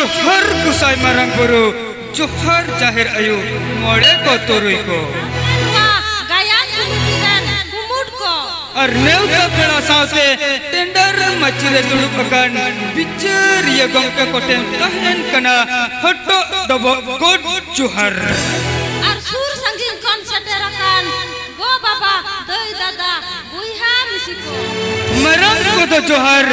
जोहर गुसाई मारंग बुरु जोहर जाहिर आयु मोड़े को तुरुई को और नेवता पेड़ा सावते टेंडर मचरे दुड़ुपकान बिचर ये गंके कोटेन तहन कना हट्टो डबो गोड जोहर और सुर संगीन कॉन्सर्टरकान गो बाबा दई दादा बुइहा मिसिको मरंग को तो जोहर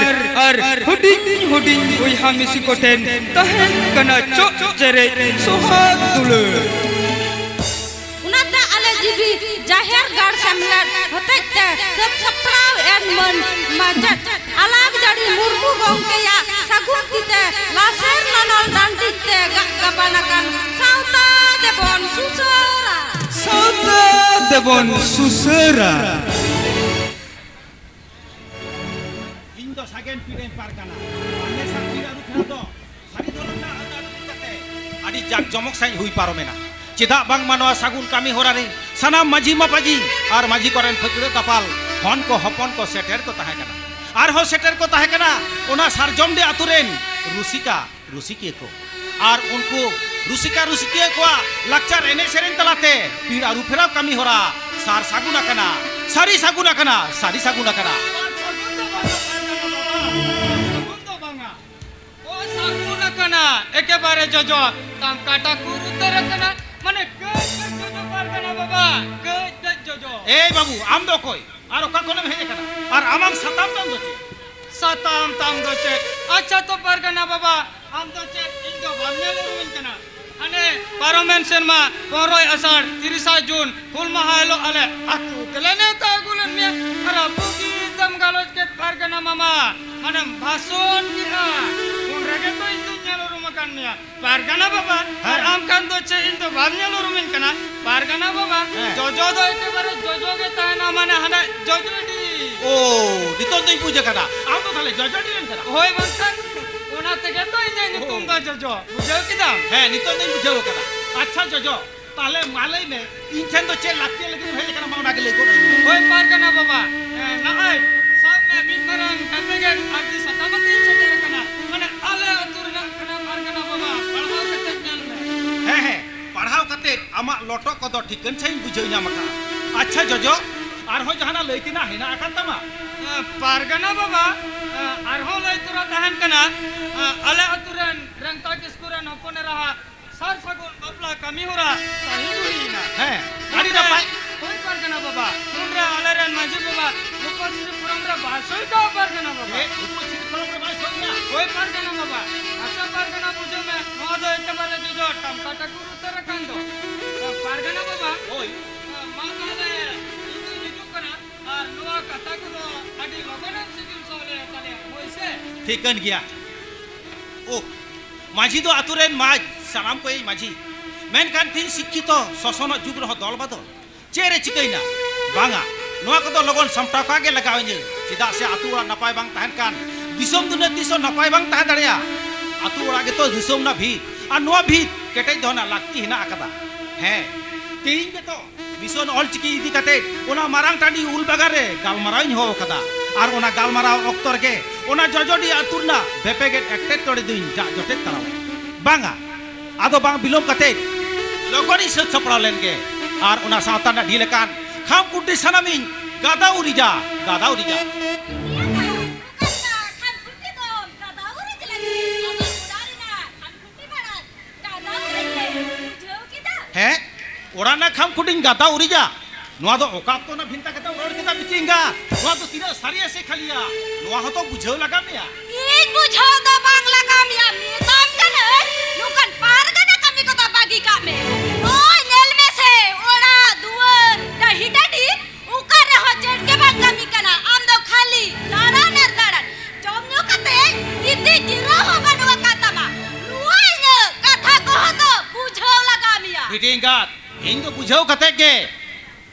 और हुडिंग हुडिंग बुइहा मिसिको टेन तहन कना चो चरे सोहाग दुलु उनाता आले जीबी जाहिर गाड़ सम्मेलन होते ते सब सप्राव एन मन माजत अलग जड़ी मुर्मू गंके या सगुन तिते लासेर ननल दांतिते गबनाकान साउता देबन सुसरा इंदो सागेन पीड़े पारकाना अन्य साथीरा रुखना दो सारी धरना आते आदि जाग जमक साई हुई पारोमेना चेदा बांग मानवा सागुन कामी होरारे सनाम माझी मापाजी और माझी करेन फकड़े कपाल हन को हपन को सेटर को ताहे कना और हो सेटर को ताहे कना ओना सारजम दे आतुरेन रुसिका रुसिकी को और उनको रुसिका रुसिकिया को लक्चर एने सेरेन तलाते पीड़ आरु फेराव कामी होरा सार सागुना कना सारी सागुना कना सारी सागुना कना ओ सागुना कना एके बारे जोजो ताम काटा कुरु तेरे कना माने गज जोजो पार कना बाबा गज जोजो ए बाबू आम दो कोई और ओका कोने भेजे कना और आमाम सताम ताम दोचे सताम ताम दोचे अच्छा तो पार कना बाबा आम दोचे इंदो बामने लोरुन कना अने पारोमेन शर्मा 15 आषाढ़ 30 जून फुल महालो आले आतु केलेने ता गुलन मिया अरे बुगी दम गालोज के पार कना मामा माने भाषण किया उन रगे तो इंदो न्यालो मकान मिया पार कना बाबा और आम कान दोचे इंदो बामने लोरुन कना पार कना बाबा जोजो दो एके बारे जोजो के ताना माने हना जोजोडी ओ दितो दई पूजा कदा आम तो थाले जोजोडी रन कदा होय बंसन ओना तेगे तो इने तुम दा जोजो बुझो किदा है नितो दई बुझाओ कदा अच्छा जोजो ताले मालई में इनठन तो चे लागते लगे भेजे कना माउना के लेको होय पार कना बाबा ना आय सब में मिनमरंग कतेगे आरती सतामती सेटर कना माने आले अतुर ना कना पार कना बाबा पढ़ाओ कते ज्ञान में है पढ़ाओ कते आमा लोटो को दो ठिकन सही बुझो न्या मका अच्छा जोजो और हो जहाना लइतिना हेना आकान तमा पार कना बाबा और हो लई तुरा तहन कना आले अतुरन रंगता किसकुरन होपने रहा सार सगुन बबला कमी होरा सही दुईना है गाड़ी ना पाई होय पार कना बाबा तुमरा आले रन माजी बाबा उपस्थित पुरमरा भाषण का पार कना बाबा उपस्थित पुरमरा भाषण ना होय पार कना बाबा अच्छा पार कना बुझो में मोदो एके बारे जो टमटा कुरु तर कांदो पार कना बाबा होय मा काले इंदु हिजु कना और नवा कथा को आदि लगनम सिजुल सोले ताले होइसे ठिकन गया ओ माझी दो आतुरेन माज सानाम को माझी मेन कान थिन शिक्षित शोषण जुग रह दल बदल चेरे चिकैना बांगा नोआ को लगन समटाका के लगावे चिदा से आतु ओरा नपाय बांग तहन कान दिसोम दुने तिसो नपाय बांग तहन दड़िया आतु ओरा के तो दिसोम ना भी और नोआ भी केटेज दोना लागती हिना आकदा है तेई के तो मिशन ऑल चिकी इदी कते ओना मारांग टाडी उल बागारे गालमाराव हो कदा और ओना गालमाराव ऑक्टर के ओना जजोडी आतुरना बेपेगेट एक्टेट तोड़े दिन जा जटे तराव बांगा आदो बांग बिलोम कते लगोनी से छपड़ा लेनगे और उना सावता ना ढीलेकान खाम कुटी सनामिन गादा उरिजा है ओराना खाम कुटिंग गादा उरिजा नोआ दो ओका तो ना भिंता कता उरोड़ केता बिचिंगा नोआ तो तीरा सारिया से खलिया नोआ हो तो बुझाव लगा मिया एक बुझाव द बांग लगा मिया ताम कन नुकन पार गना कमी को द बागी का में ओ नेल में से ओड़ा दुवर दही डडी उकर रह जेड के बांग कमी कना आम दो खाली दाड़ा नर दाड़ा जोमनो कते दीदी गिरो हो बनवा कातमा नुआ ने कथा को तो बुझाव लगा मिया बिटिंगा इन तो बुझाव कते के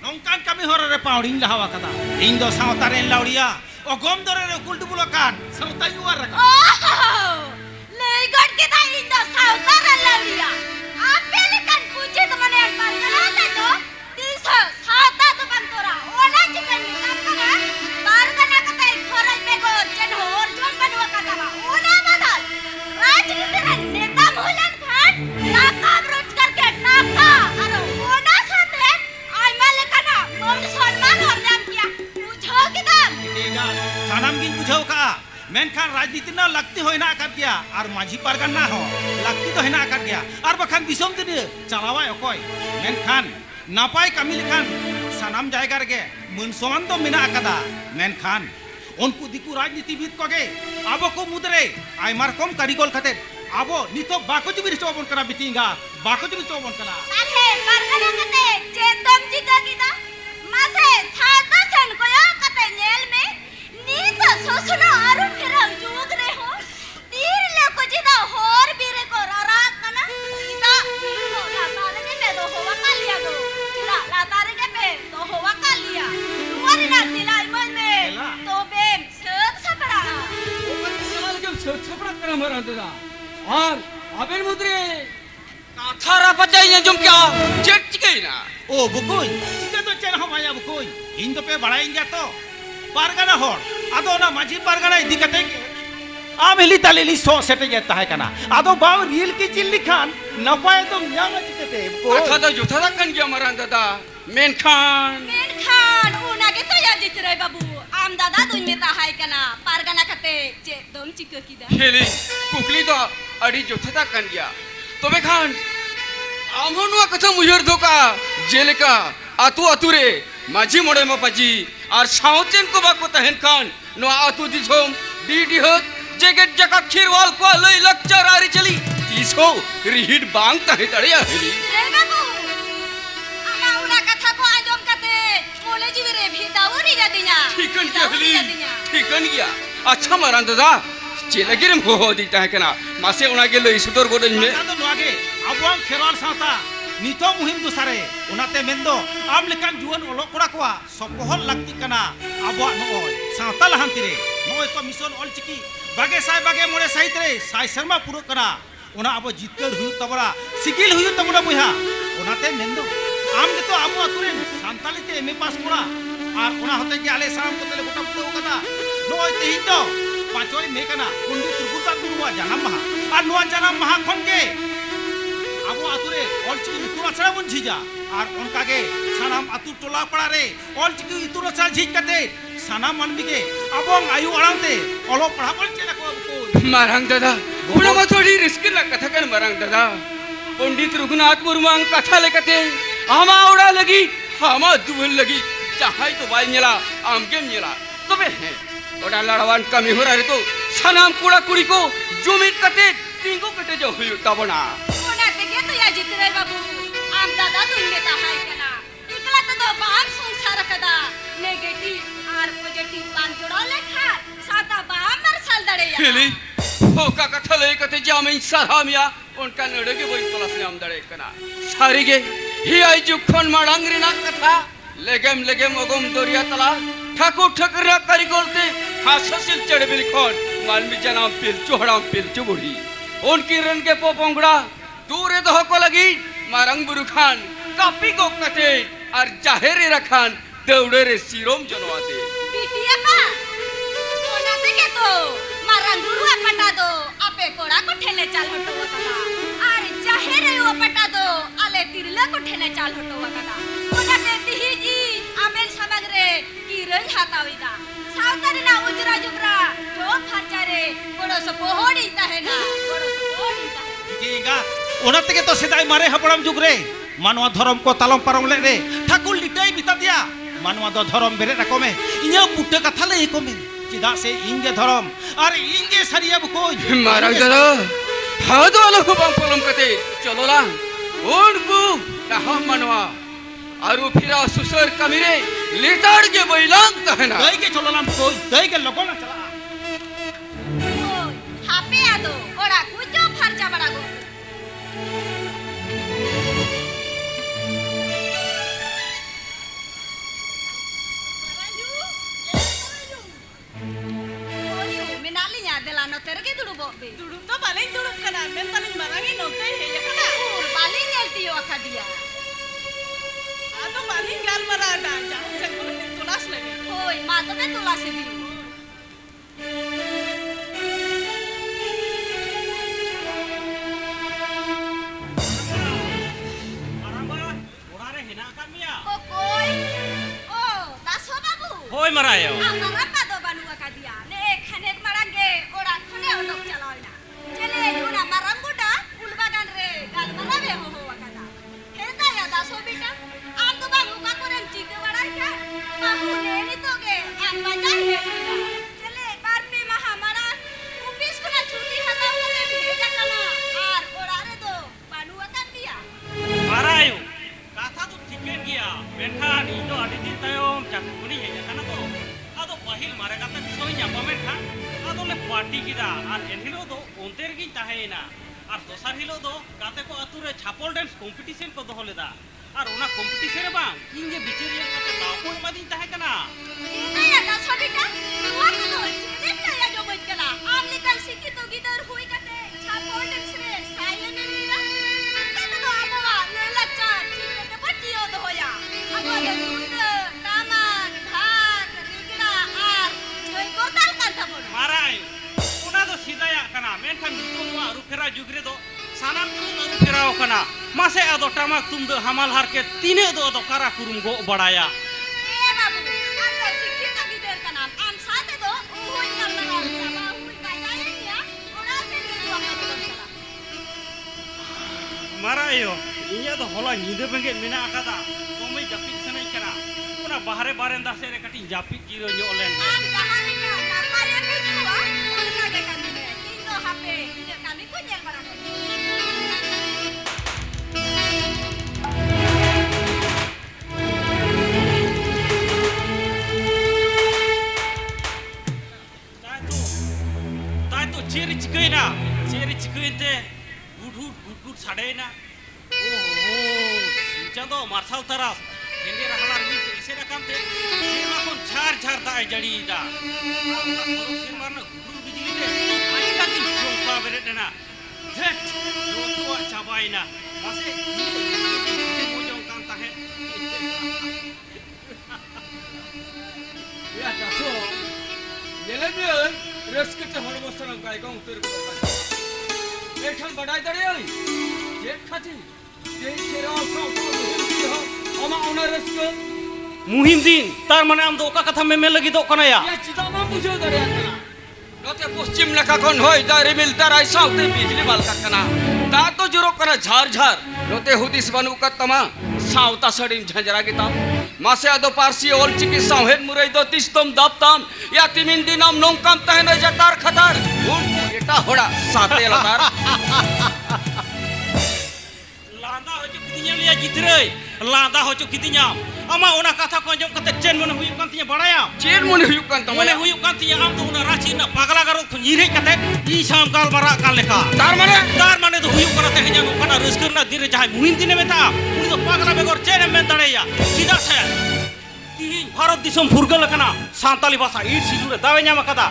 नौकान कमी हो रे पाउडिंग लहावा कदा इन दो सावतारेन लाउडिया ओ गोम दरे रे कुलटुबुलो कान सावता युवा रका लेई गड के ता इन दो सावतारेन लाउडिया आपे लेकन पूछे तो मने अटमार करा दे तो 300 साता तो बंतोरा ओला चिकन कना बार कना कते खरज पे गो जन होर जोन बनवा कता ओना बदल राजनीति रे नेता राजनीति लगती हो गया और माझी पारगाना हो लगती तो है गया और बखान दिसम दिन चलावा अकय मेनखान नापाय कमी लेखान सानाम जायगा रे मन समान तो मेना अकदा मेनखान उनको दिकु राजनीतिविद कोगे आबो को मुद्रे आयमा रकम कारिगल खाते आबो नितो बाको जुबि चोबन करा बिटिंगा बाको जुबि चोबन करा अरे पारगाना कते चेतम चिका किदा मासे थाता सन कोया कते नेल में नीत सोसना आरु फिरम जुग रे हो तीर ले को जिदा होर बीरे को ररा कना किदा तो लातारे के पे दो होवा का लिया दो चिदा लातारे के पे दो होवा का लिया तुम्हारी ना दिलाई मन में तो बेम सत सपड़ा छपड़ा कर मरा दादा और अबेर मुद्रे काथारा बजाई जुम क्या चेट चिकई ना ओ बुकुई चिका तो चेन हम आया बुकुई इन तो पे बढ़ाएंगे तो पारगाना होर आदो ना माझी पारगाना इदी कते आम हिली तालेली सो सेटे जेता है कना आदो बाव रील की चिल्ली खान नपाए तो न्यामा चिकते अच्छा तो जुथा कन गया मरा दादा मेन खान उना के तो या जित रे बाबू आम दादा दुन में ता है कना पारगाना कते चेतम चिका किदा हेली कुकली तो अड़ी जोथा कन गया तबे खान आमनो कथा मुयर धोका जेलेका आतु आतुरे माझी मोड़े मापाजी और साउचेन को बाको तहन खान नो आतु दिसोम डीडी हत जेगेट जका खीरवाल को लई लक्चर आरी चली तीसो रिहिड बांग तहे तड़िया हेली रे बाबू आमा उना कथा को आजम कते मोले जीवी रे भी दावरी जदिया ठीकन के हेली ठीकन गया अच्छा मरान दादा चेलगिरम हो दीता है कना मासे उना के लई सुदर गोडन में आदो नवागे अबवां खेराल साता नितो मुहिम दुसारे उनाते मेंदो आम लेकान जुवन ओलो कोड़ा कोआ सपोहल लगती कना अबवा नोय साता लहांती रे नोय तो मिशन ऑल चिकी बागे साय बागे मोरे साहित रे साय शर्मा पुरो करा उना अब जितकर हुई तबरा सिकिल हुई तबरा बुहा उनाते मेंदो आम ने तो अबो अतुरे सांताली ते एमए पास कोड़ा और उना होते के आले साम को तले गोटा पुतो कदा नोय तेहिन तो पांचोय मे कना पंडित त्रिपुरा गुरुवा जानम महा और नोआ जानम महा खन के आबो आतुरे ऑलचिकी इतुर आछड़ा बन झिजा और उनका के सानाम आतु टोला पड़ा रे ऑलचिकी इतुर आछड़ा झिज कते सानाम मानबी के आबों आयु आरामते ओलो पढ़ा बन चेना को मारंग दादा उना मा थोड़ी रिस्क ना कथा कन मारंग दादा पंडित रघुनाथ मुर्मांग कथा लेकते आमा उड़ा लगी हामा दुबल लगी चाहाई तो बाई नेला आमगे नेला तबे है ओडा लड़वान कमी हो रे तो सानाम कुड़ा कुड़ी को जुमित कते तिंगो कटे जो हुई तबना के तो या जित रे बाबू आम दादा दुन में ता है कना इकला तो बाम संसार कदा नेगेटिव और पॉजिटिव बान जोड़ा लेखा साता बाम मर साल दड़े या हेली होका कथा ले कते जामे सरामिया उनका नडगे बोई तलास ने आम दड़े कना सारी गे ही आई जुखन माडंगरी ना कथा लेगेम ओगम दरिया तला ठाकुर ठकरा कारीगरते हाससिल चढ़बिल खन मानवी जनाम पिलचु हड़ाम पिलचु बुढ़ी उनकी रन के पोपोंगड़ा दूरे दह को लगी मारंग बुरु खान कापी को कते और जाहेरे रखान दौड़े रे सिरोम जनवाते बिटिया का कोना ते के तो मारंग बुरु अपटा दो आपे कोड़ा को ठेले चाल हटो वकदा और जाहेरे वो पटा दो आले तिरले को ठेले चाल हटो वकदा कोना ते तिही जी आमेल समग्रे किरण हाताविदा सावतारी ना उजरा जुबरा जो फरचारे कोड़ो सो पोहोड़ी तहेना कोड़ो सो पोहोड़ी तहेना केगा ओनाते के तो सेदाई मारे हपड़ाम जुग रे मानवा धर्म को तालम पारम ले रे ठाकुर लिटाई बिता दिया मानवा दो धर्म बेरे रको में इन्या पुट्टे कथा ले को में चिदा से इंगे धर्म और इंगे सरिया बुकोय मारंग दादा हादो वाला को बम पलम कते चलो ला उनको कहा मनवा आरु फिरा सुसर कमिरे लेताड़ के बैलांग तहना दई के चलो लाम कोई दई के लोगों ना चला ओय हापे आदो ओड़ा कुजो फरचा बड़ा गो दुड़ुम तो बालिंग दुड़ुम कना मैं बालिंग मारांगी नोते है ये कना और बालिंग गलती हो अखा दिया आ तो बालिंग गाल मरा डा जा से कोन तुलास लगे होय मा तो मैं तुला से भी माराबा ओरारे हेना का मिया ओ कोई ओ दासो बाबू होय मरायो आ मारा पा दो बानु अखा दिया ने खनेक मारांगे ओड़ा ᱛᱟᱦᱮᱸᱭᱮᱱᱟ ᱟᱨ ᱫᱚᱥᱟᱨ ᱦᱤᱞᱳᱜ ᱫᱚ ᱜᱟᱛᱮ ᱠᱚ ᱟᱛᱩ ᱨᱮ ᱪᱷᱟᱯᱚᱞ ᱰᱮᱱᱥ ᱠᱚᱢᱯᱤᱴᱤᱥᱚᱱ ᱠᱚ ᱫᱚᱦᱚ ᱞᱮᱫᱟ ᱟᱨ ᱚᱱᱟ ᱠᱚᱢᱯᱤᱴᱤᱥᱚᱱ ᱨᱮ ᱵᱟᱝ ᱤᱧ ᱜᱮ ᱵᱤᱪᱟᱹᱨᱤᱭᱟᱹ ᱠᱟᱛᱮ ᱫᱟᱣ ᱠᱚ ᱮᱢᱟᱫᱤᱧ ᱛᱟᱦᱮᱸ ᱠᱟᱱᱟ ᱤᱱᱟᱹ ᱫᱟ ᱥᱚᱨᱤᱴᱟ ᱱᱚᱣᱟ ᱠᱚᱫᱚ ᱪᱮᱫᱮᱢ ᱞᱟᱹᱭᱟ ᱡᱚᱢᱟᱹᱧ ᱠᱟᱱᱟ ᱟᱢ ᱞᱮᱠᱟᱱ ᱥᱤᱠᱷᱤᱛᱚ ᱜᱤᱫᱟᱹᱨ ᱦᱩᱭ ᱠᱟᱛᱮ ᱪᱷᱟᱯᱚᱞ ᱰᱮᱱᱥ ᱨᱮ ᱥᱟᱭᱞᱮᱱ ᱮᱱᱟ ᱱᱚᱛᱮ ᱫᱚ ᱟᱵᱚᱣᱟᱜ ᱞᱟᱹᱭᱼᱞᱟᱠᱪᱟᱨ ᱪᱤᱠᱟᱹᱛᱮ ᱵᱚ ᱡᱤᱭᱟᱹᱣ ᱫᱚᱦᱚᱭᱟ ᱟᱵᱚᱣᱟᱜ ᱫᱚ ᱛᱩᱢᱫᱟᱹᱜ ᱴᱟᱢᱟᱠ ᱰᱷᱟᱠ ᱨᱮᱜᱽᱲᱟ ᱟᱨ ᱡᱷᱟᱹᱭ ᱠᱚᱨᱛᱟᱞ ᱠᱟᱱ ᱛᱟᱵᱚᱱᱟ ᱢᱟᱨᱟᱭ ᱚᱱᱟ ᱫᱚ ᱥᱤᱫᱟᱭᱟᱜ ᱠᱟᱱᱟ ᱢᱮᱱᱠᱷᱟᱱ ᱱᱤᱛᱚᱜ ᱱᱚᱣᱟ ᱟᱹᱨᱩᱯᱷᱮᱨᱟᱣ ᱡᱩᱜᱽ ᱨᱮᱫᱚ ᱥᱟᱱᱟᱢ ᱜᱮᱵᱚᱱ ᱟᱹᱨᱩᱯᱷᱮᱨᱟᱣ ᱠᱟᱱᱟ ᱢᱟᱥᱮ ᱟᱫᱚ ᱴᱟᱢᱟᱠ ᱛᱩᱢᱫᱟᱹᱜ ᱦᱟᱢᱟᱞ ᱦᱟᱨᱠᱮᱛ ᱛᱤᱱᱟᱹᱜ ᱫᱚ ᱟᱫᱚ ᱠᱟᱨᱟ ᱠᱩᱨᱩᱢ ᱜᱚᱜ ᱵᱟᱲᱟᱭᱟ বাবু আম তো শিক্ষিত গিদের কানাম আম সাথে তো উহুই কাম লাগাও বাবা উহুই পাইনা ইয়া ওরা সে নিয়ে আমরা তো চলা ᱢᱟᱨᱟᱭᱚ ᱤᱧᱟᱹᱜ ᱫᱚ ᱦᱚᱞᱟ ᱧᱤᱫᱟᱹ ᱵᱮᱸᱜᱮᱫ ᱢᱮᱱᱟᱜ ᱟᱠᱟᱫᱟ ᱫᱚᱢᱮ ᱡᱟᱹᱯᱤᱫ ᱥᱟᱱᱟᱧ ᱠᱟᱱᱟ ᱚᱱᱟ ᱵᱟᱦᱨᱮ ᱵᱟᱨᱮᱱᱫᱟ ᱥᱮᱫ ᱨᱮ ᱠᱟᱹᱴᱤᱡ ᱡᱟᱹᱯᱤᱫ ᱡᱤᱨᱟᱹᱣ ᱧᱚᱜ ᱞᱮᱱ আম জাহানি কা নাপারে বুঝুয়া ওনকা গে কামি মে ইন দো হাপে ইনে কামি কো নেল বারা করি তাই তো চেরি চিকাইনা চেরি চিকাইতে গুড সাড়েনা ওহো সিঞ্চাদো মার্শাল তারাস হেন্ডে রাহালার মিট এসে রাখামতে সিরমা কোন ঝাড় ঝাড় দায় জড়িদা ওনা সরো সিরমা না গুড বিজলিতে আজকা দিন চোপা বেরেনা ধেট জোতোয়া চাবাইনা মাসে মোজং কান তাহে Ya daso. Yelene risk te hormo sanam kai gong tur ko. Ekhan badai dare ai. Je khati. Je khera so ko hindi ho. Ama ona risk. মুহিম দিন তার মানে আম তো ওকা কথা মেমে লাগি দো কনায়া Ya chita ma bujho dare kana. Note poschim laka kon hoy dare mil darai saute bijli bal ka kana. Ta to juro kana jhar jhar. Note hudis banu ka tama. Sauta sadim jhanjara gitam. Mase ado parsi ol chiki sauhen murai do tistom daptam ya timin dinam nongkam tahena jatar khatar unku eta hoda sate latar লাদা হচ্ছে কিদিnya লিয়া গিদরই লাদা হচ্ছে কিদিnya আমা ওনা কথা কো আঞ্জম কাতে chain মনে হুইউ কান তিয়া বাড়ায়া chen mone huyuk kan মনে tamaya হুইউ কান তিয়া আম তো ওনা রাচি না পাগলা গারো খু নিরে কাতে ই সাম কাল বারা কাল লেখা তার মানে তো হুইউ করা তেহেnya নোকানা রস্কর না দিরে যাই মুহিম দিনে মেতা উনি তো পাগলা বেগর চেন মেন দাঁড়াইয়া সিধা সে তিহিন ভারত দিশম ফুরগল কানা সান্তালি ভাষা ইট সিদুরে দাওয়ে ᱧᱟᱢ ᱟᱠᱟᱫᱟ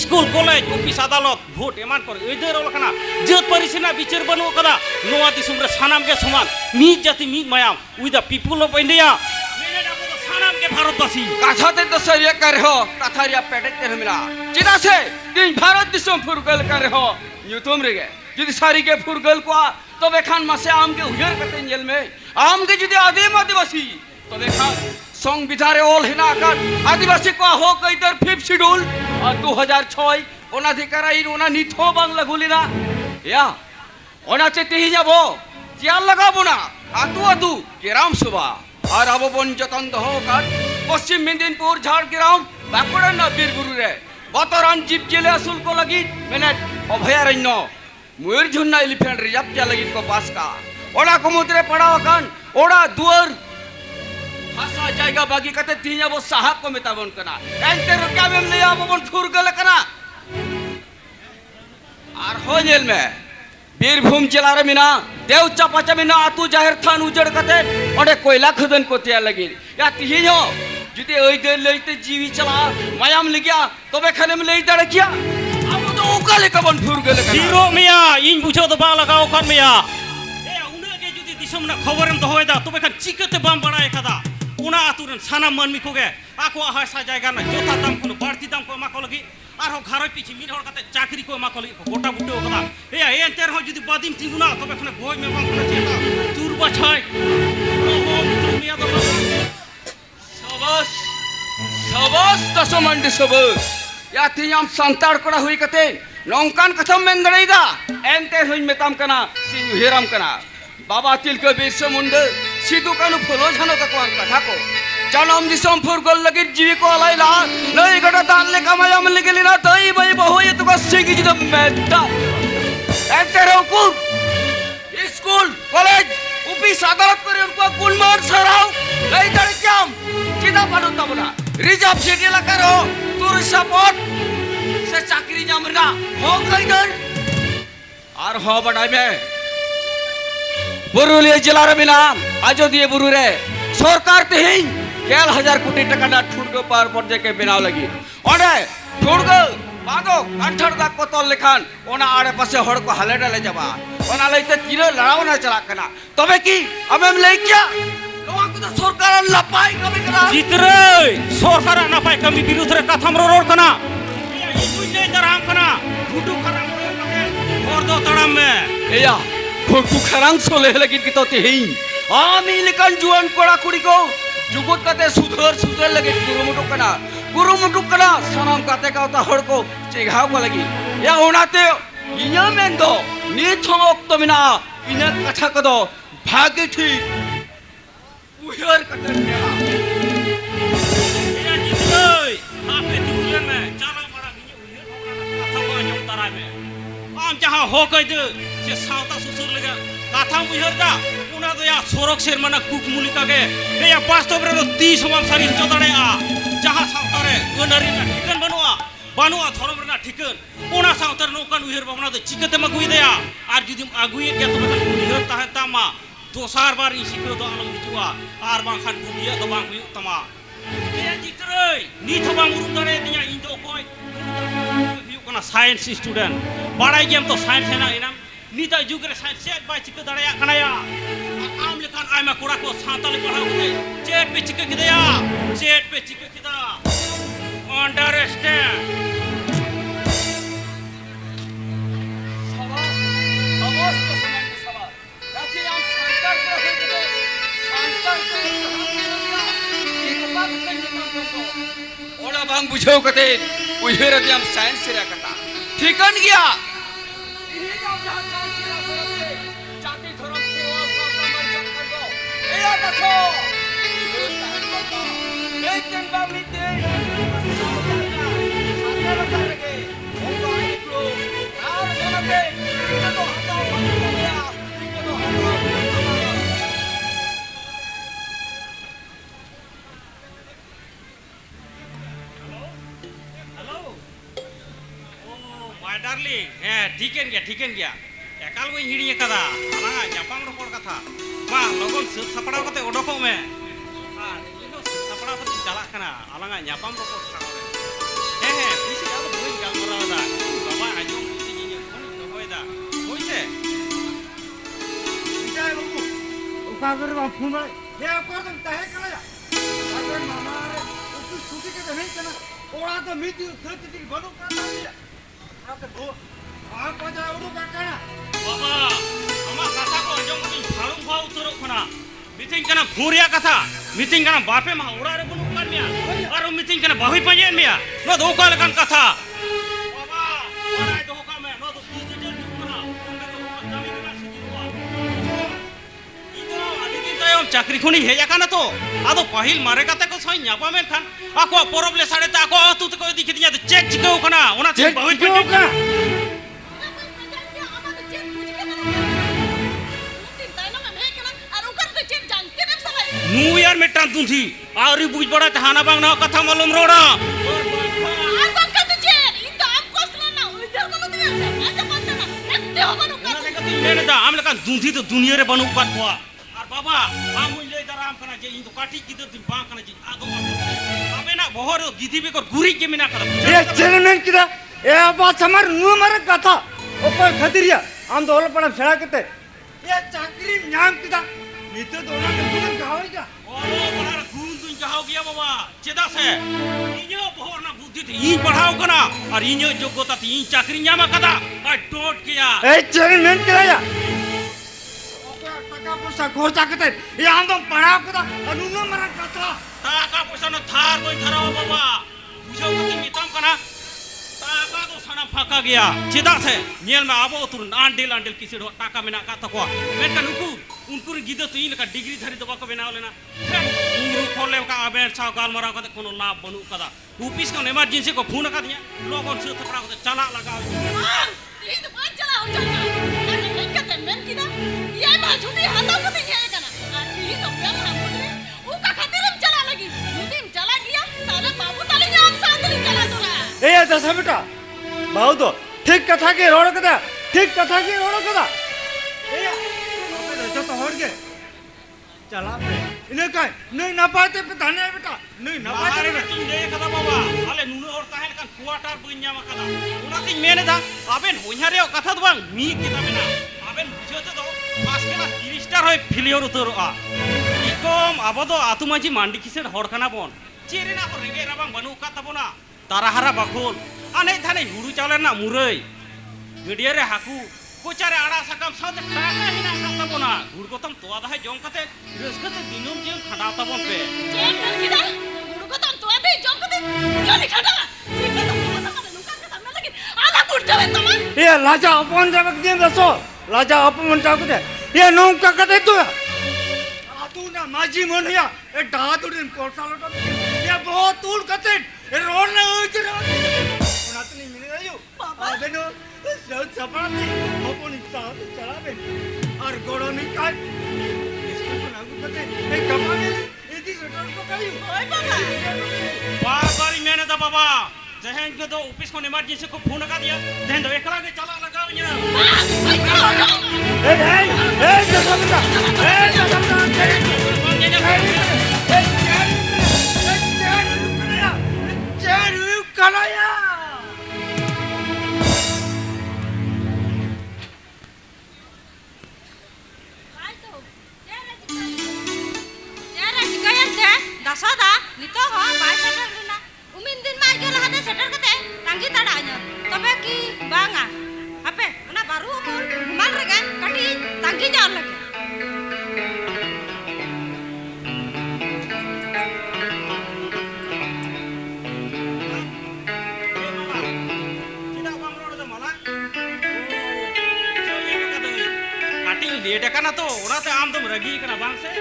স্কুল কলেজ অফিস আদালত ভোট এমান করে এদের রল কানা জেত পরিসিনা বিচার বানু আকাদা নোয়া দিশম রে সানাম গে সমান মিট জাতি মিট মায়াম with the people of India মেনে ডাবো তো সানাম গে ভারতবাসী katha te to saria kar ho katha ria pete te hamila chida se din bharat disom furgal kar ho nyutum rege jodi sari ge furgal ko tobe khan mase am ge huyer kate nyel me am ge jodi adim adivasi tobe khan সংবিধানে all হিনাকার আদিবাসী কো হোক either 5th schedule 2006 অনাধিকার আইন ওনা নিথো বাংলা গুলিনা ইয়া ওনা চেতে হি যাব জিয়াল লাগাবো না আতু গ্রাম সভা আর আবো বঞ্চতন দহকার পশ্চিম মেদিনীপুর ঝাড়গ্রাম বাঁকুড়া না বীরগুরু রে বতরান জীব জেলে আসুল কো লাগি মেনেট অভয়ারণ্য ময়ূরঝুন্না এলিফ্যান্ট রিজার্ভ কে লাগি কো পাস কা ওনা সমুদ্রে পড়াও কান ওড়া দুয়ার ভাষা জায়গা বাগি কাতে তিনিয়া বো সাহাব কো মেতাবন কানা এনতে রকা মেম লিয়া বন ফুরগল কানা আর হইল মে বীরভূম জেলা রে মিনা দেউচা পাচা মিনা আতু জাহের থান উজড় কাতে ওডে কয়লা খদন কোতিয়া লাগি ইয়া তিহিও যদি ওই দে লইতে জীবি চলা মায়াম লিগিয়া তবে খানে মে লই দাঁড়া কিয়া আবো তো ওকালে কবন ফুরগল কানা জিরো মিয়া ইন বুঝো তো বা লাগাও কান মিয়া এ উনাগে যদি দিশম না খবরেম দহয়দা তবে খান চিকতে বাম বাড়ায় কাদা উনা আতুরেন সানাম মানমি কোগে আকো হাসা জায়গা না জোতা দাম কোন বাড়তি দাম কো মা কলগি আর হো ঘারই পিছি মির হর কাতে চাকরি কো মা কলগি গোটা বুটে ওকদা এ এনতের হ যদি বাদিম তিগুনা তবে খনে গই মে বাম খনে চেতা তুর বাছাই ওহো মিয়া তো সবস সবস দশমন্ডি সবস ইয়া তিয়াম সান্তার করা হুই কাতে নংকান কথম মেন দড়াইদা এনতে হুই মেতাম কানা সিনু হেরাম কানা বাবা তিলকে বিরসা মুন্ডা সিধু কানু ফলো ঝানো তকওয়ান কথা কো জনম দিসম ফুরগল লাগি জীবি কো লাইলা নই গটা দান লে কামায়াম লিগেলি না তই বই বহু তো সিগি জিদ মেদা এনতে রকু স্কুল কলেজ অফিস আদালত করে উনকো গুলমার সরাও লই দাঁড়ি কাম চিদা পাডো তবনা রিজার্ভ সিটি এলাকার তুর সাপোর্ট সে চাকরি জামরা হো কইদন और हो बड़ाई में पुरुलिया जिला रे बिनाम अयोध्या बुरु रे सरकार तेहिं 1000 कोटी टाका ना ठुड़गो पार पर्जे के बनाव लगी ओडे ठुड़गो बादो काठर दा को तल लेखान ओना आड़े पासे हड़ को हाले डाले जाबा ओना लइते तीरो लड़ाव ना चला कना तबे की अबेम लई क्या नोआ को तो सरकार लपाई कमी करा जितरे सरकार नपाई कमी विरुद्ध रे कथम रोड कना ये बुझे दराम कना फुटू खराम और दो तड़म में एया खोटू खरांग सोले लगी की तो तेहिं आमी लेकन जुआन कोड़ा कुड़ी को जुगत कते सुधर लगे गुरुमुटुक कना सनम कते का हड़ को चेघाव को लगी या ओनाते इया मेन दो नीथ ऑक्तो मिना इना कथा कदो भागे ठीक उहर कते मेला या जितरे आपे दुले में चला बड़ा मिने उहर कथा को अंजम तराय में आम जहां हो कह दे से सावता सुसुर लगा कथा उहर दा उना तो या सोरक शेर मना कुक मुलिका के या वास्तव रे 30 हम सारी चदड़े आ जहां सावता रे गनरी ना ठिकन बानुआ धरम रे ना ठिकन ओना सावता नोकान उहर बाबना दे चिकते मगुई देया आर जुदी आगुई के तो उहर ताहे तामा दोसार बार इसिको दो आलम हिजुआ आर बांखान बुनिया दो बांग हुई तमा ए जितरे नीथ बांग उरुम दरे दिया इंदो कोय हुई कना साइंस स्टूडेंट बाड़ाई गेम तो साइंस है ना इनाम नीता जुग रे साइंस सेट बाय चिक दड़या कनाया आम लेखान आयमा कोड़ा को साताल पढ़ाव के चेट पे चिक किदया चेट पे चिक किदा अंडरस्टैंड सवास को समान के सवाल राजे हम संतर को हो गए संतर को एक बात सही को ओड़ा बांग बुझो कते उहेर दे हम साइंस से रखता ठीकन गया यही हम जहां साइंस से करते जाति धर्म सेवा सब समर्पण कर दो ए देखो एक दिन बाबली दे सारे बता लगे हम तो आई प्रो और जनते तो हटाओ बंद गया तो हटाओ हेलो ओ माय डार्लिंग ठीकन गया एकाल बई हिड़ी कदा आलांगा जापाम रोपड़ कथा मा लगन सत सपड़ा कते ओडको में हां इनो सपड़ा कते चला कना आलांगा जापाम रोपड़ थाओ रे हे पिसी दा तो बई गालमराव दा बाबा आजो मुति नि फोन तो होयदा होइसे विजय बाबू ओका कर बा फोन हे ओकर तुम काहे कला जा अरे मामा रे ओ छुटी के नहीं कना ओड़ा तो मिति थति बनो का दिया आते भो आ को जा उडू का कना बाबा अमा कथा को अंजम की फालुम भाव उतरो खना मीटिंग कना फुरिया कथा मीटिंग कना बापे मा ओड़ा रे बनु कर मिया और मीटिंग कना बहुई पंजे मिया नो दो काल कन कथा बाबा ओड़ा दो का में नो तो डिजिटल जुगना उनके तो जमी का सिजुआ इतो आदि दिन तो चाकरी खुनी हेया काना तो आदो पहिल मारे कते को सई न्यापा में खान आको परबले साडे ता आको तू तो दिख दिया चेक चिको कना ओना चेक बहुई पंजे का न्यू ईयर में टांग दूंथी आरी बुझ बड़ा तहाना बांग ना कथा मालूम रोड़ा आर बंका तुझे इन तो आप कोसला ना उधर को दिया से ऐसे बनता ना एकते हो बनु का लेने दा हम लका दूंथी तो दुनिया रे बनू पात हुआ और बाबा हम मुले दराम कना जे इन तो काटी किदर दिन बांग कना जे आदो अबे ना बहर गिदी बे को गुरी के मिना कर ए चेयरमैन किदा ए बात हमार नु मारे कथा ऊपर खतिरिया हम दोल पड़ा छड़ा केते ए चाकरी नाम किदा नीते दोना के गावेगा ओ बड़ा गुन तुन जाओ गया बाबा चेदा से इयो बहर ना बुद्धि थी ई पढ़ाओ कना और इयो योग्यता थी ई चाकरी न्यामा कदा आई डोंट किया ए चेयरमैन किदा या टाका पैसा खर्चा केते ए हम तो पढ़ाओ कदा नु मारे कथा टाका पैसा न थार कोई धराओ बाबा बुझो कति मितम कना टाका तो सना फाका गया चेदा से नेल में आबो तुर आंडेल किसी टाका मेना का तको मेन का उनको गिदो तो इन का डिग्री धरी दबा को बनाव लेना उंगरू खोले का अबेर छाव गाल मरा को कोनो लाभ बनू कदा ऑफिस का इमरजेंसी को फोन का दिया लोगन से थपड़ा को चला लगाओ ये तो बात चला हो जाता अरे एक का मेन किदा ये मा झूठी हाथा को नहीं है कना ये तो प्यार हम बोले वो का खातिर हम चला लगी झूठी चला गया ताले बाबू ताले ने हम साथ नहीं चला तोरा ए दस बेटा बहुत ठीक कथा के रोड कदा ठीक कथा की रोड कदा ए अबे रजो तो हट गए चला पे इन्हें काय नहीं ना पाते पे धाने बेटा नहीं ना पाते ᱟᱨ ᱤᱧ ᱞᱟᱹᱭ ᱠᱟᱫᱟ ᱵᱟᱵᱟ ᱟᱞᱮ ᱱᱩᱱᱟᱹᱜ ᱦᱚᱲ ᱛᱟᱦᱮᱸ ᱞᱮᱠᱷᱟᱱ ᱠᱩᱣᱟᱴᱟᱨ ᱵᱟᱹᱧ ᱧᱟᱢ ᱟᱠᱟᱫᱟ ᱚᱱᱟᱛᱤᱧ ᱢᱮᱱᱮᱫᱟ ᱟᱵᱮᱱ ᱦᱚᱧᱦᱟ ᱨᱮᱭᱟᱜ ᱠᱟᱛᱷᱟ ᱫᱚ ᱵᱟᱝ ᱢᱤᱫ ᱜᱮᱛᱟ ᱵᱮᱱᱟ ᱟᱵᱮᱱ ᱵᱩᱡᱷᱟᱹᱣ ᱛᱮᱫᱚ ᱯᱟᱥ ᱠᱮᱞᱟᱥ 30 ᱴᱟᱨ ᱦᱚᱭ ᱯᱷᱮᱞᱤᱭᱚᱨ ᱩᱛᱟᱹᱨᱚᱜᱼᱟ ᱤᱠᱚᱢ ᱟᱵᱚ ᱫᱚ ᱟᱹᱛᱩ ᱢᱟᱹᱡᱷᱤ ᱢᱟᱱᱰᱤ ᱠᱤᱥᱟᱹᱲ ᱦᱚᱲ ᱠᱟᱱᱟ ᱵᱚᱱ ᱪᱮᱫ ᱨᱮᱱᱟᱜ ᱦᱚᱸ ᱨᱮᱸᱜᱮᱡ ᱨᱟᱵᱟᱝ ᱵᱟᱹᱱᱩᱜ ᱟᱠᱟᱫ ᱛᱟᱵᱚᱱᱟ ᱛᱟᱨᱟᱦᱟᱨᱟ ᱵᱟᱠᱷᱳᱞ ᱟᱱᱮᱡ ᱫᱷᱟᱱᱮᱡ ᱦᱩᱲᱩ ᱪᱟᱣᱞᱮ ᱨᱮᱱᱟᱜ ᱢᱩᱨᱟᱹᱭ ᱜᱟᱹᱰᱭᱟᱹ ᱨᱮ ᱦᱟᱹᱠᱩ ᱠᱚᱪᱟᱨᱮ ᱟᱲᱟᱜ ᱥᱟᱠᱟᱢ ᱥᱟᱶᱛᱮ ᱴᱟᱠᱟ ᱦᱮᱱᱟᱜ ᱟᱠᱟᱫ ᱛᱟᱵᱚᱱᱟ ᱜᱩᱲ ᱜᱚᱛᱚᱢ ᱛᱚᱣᱟ ᱫᱟᱦᱮ ᱡᱚᱢ ᱠᱟᱛᱮ ᱨᱟᱹᱥᱠᱟᱹᱛᱮ ᱫᱤᱱᱟᱹᱢ ᱡᱤᱭᱚᱱ ᱠᱷᱟᱸᱰᱟᱣ ᱛᱟᱵᱚᱱ ᱯᱮ ᱪᱮᱫ ᱢᱮᱱ ᱠᱮᱫᱟ ᱦᱩᱲᱩ ᱠᱚ ᱛᱟᱢ ᱛᱚᱣᱟ ᱫᱮ ᱡᱚᱢ ᱠᱟᱛᱮ ᱡᱚᱞᱤ ᱠᱷᱟᱰᱟ ᱪᱮᱫ ᱫᱚ ᱱᱚᱝᱠᱟ ᱠᱟᱛᱷᱟ ᱢᱮᱱ ᱞᱟᱹᱜᱤᱫ ᱟᱞᱟ ᱠᱩᱲᱛᱟᱣᱮ ᱛᱟᱢᱟ ये लाजा अपन जब दिन दसो लाजा अपन चाकते ये नौका कते तो आतू ना माजी मोनिया ए डातू दिन कोर्सालो ये बहुत तूल कते ये रोड ना होई रे उनात नहीं मिले आयो अबे नो सब सपाती अपन साथ चला बे और गोड़ो नहीं काय इसको ना कते ए कमाने इदी सटर को कायो ओए बाबा बार-बार मेहनत बाबा जहन के दो ऑफिस को इमरजेंसी को फोन लगा दिया जहन दो एकला के चला लगाव냐 ए जसमता चेरू कलाया Dasada, nito ho, baca dulu Umin din maju lah ada seter kete, tanggi tadanya. Tapi ki banga, apa? Una baru umur, mal regan, kati tanggi jalan lagi. Late करना तो उड़ाते आम तुम रगी करना बांग से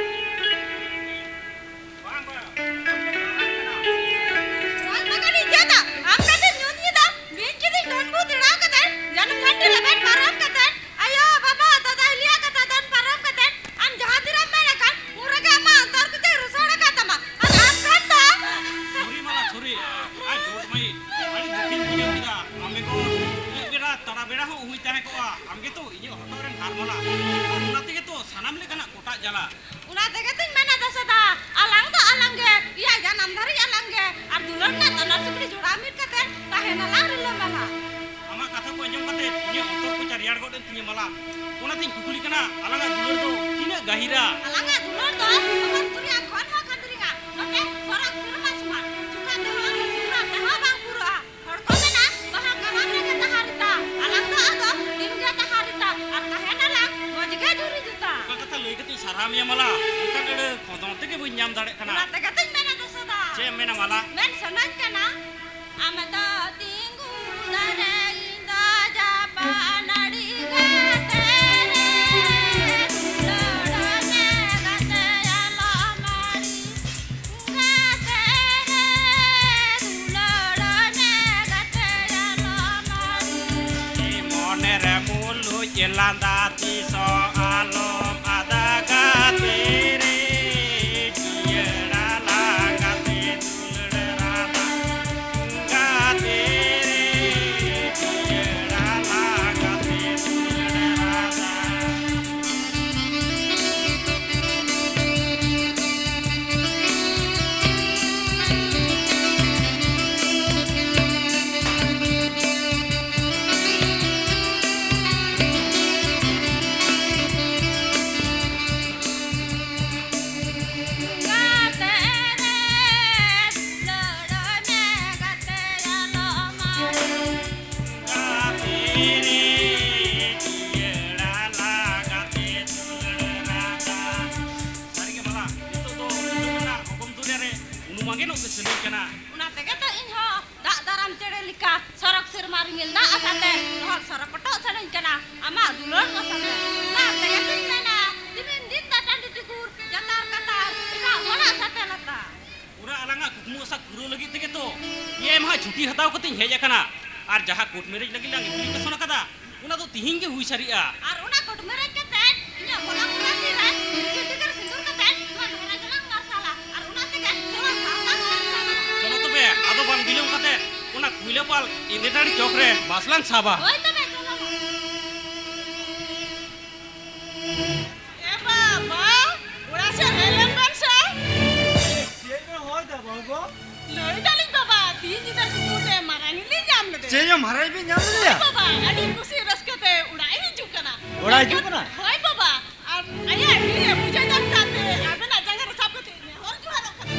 ᱟᱹᱰᱤ ᱠᱩᱥᱤ ᱨᱟᱹᱥᱠᱟᱹᱛᱮ ᱚᱲᱟᱜ ᱮ ᱦᱤᱡᱩᱜ ᱠᱟᱱᱟ ᱚᱲᱟᱜ ᱦᱤᱡᱩᱜ ᱠᱟᱱᱟ? ᱦᱳᱭ ᱵᱟᱵᱟ ᱟᱨ ᱟᱭᱟᱜ ᱦᱤᱨᱤ ᱵᱩᱡᱷᱟᱹᱣ ᱧᱟᱢ ᱠᱟᱛᱮ ᱟᱵᱮᱱᱟᱜ ᱡᱟᱸᱜᱟ ᱨᱮ ᱥᱟᱵ ᱠᱟᱛᱮ ᱱᱮᱦᱚᱨ ᱡᱚᱦᱟᱨᱚᱜ ᱠᱟᱱᱟ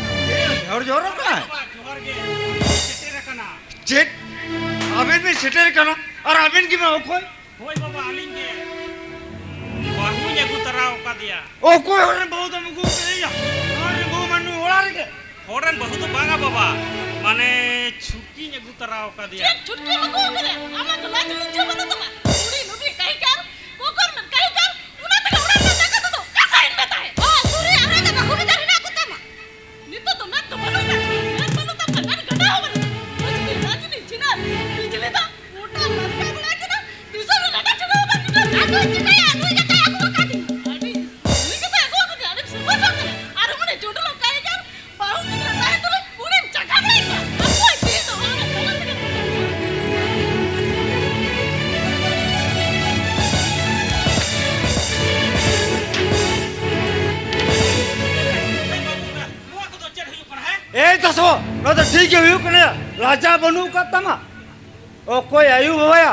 ᱦᱚᱲ ᱡᱚᱨᱚᱜ ᱠᱟᱱᱟ जोहार गे सेटेर कना चेक आबिन में सेटेल कना और आबिन की मैं ओकोय होय बाबा आलिंग गे बाहु नेगु तरा ओका दिया ओकोय होरे बहुत हमको कहिया और वो मनु ओड़ा रे होरन बहुत बांगा बाबा माने छुट्टी नेगु तरा ओका दिया चेक छुट्टी मको करे आमा तो लाज लज्जा बनो तमा उड़ी नुबी कहीं कर कोकर में कहीं कर उना तक उड़ा ना जगह तो कासाइन में ताहे ओ सूरी आरे का बाहु में जाना को तमा नितो तो मैं तो बोलू मैं बोलू तब मैं गड्ढा हो बनो मुझे राजनी चिना बिजली दा मोटा लड़का बना के ना दूसरा में लटा चुका हो बनो आगो चिकाया आगो जका आगो का दी अरे उनी के आगो को अरे सुबह सब अरे मुने जोड़ लो कहीं कर बाहु में ताहे तो उड़ी जगह बना आपको ये तो ए दसो न तो ठीक है हुई कने राजा बनू का तमा ओ कोई आयु होया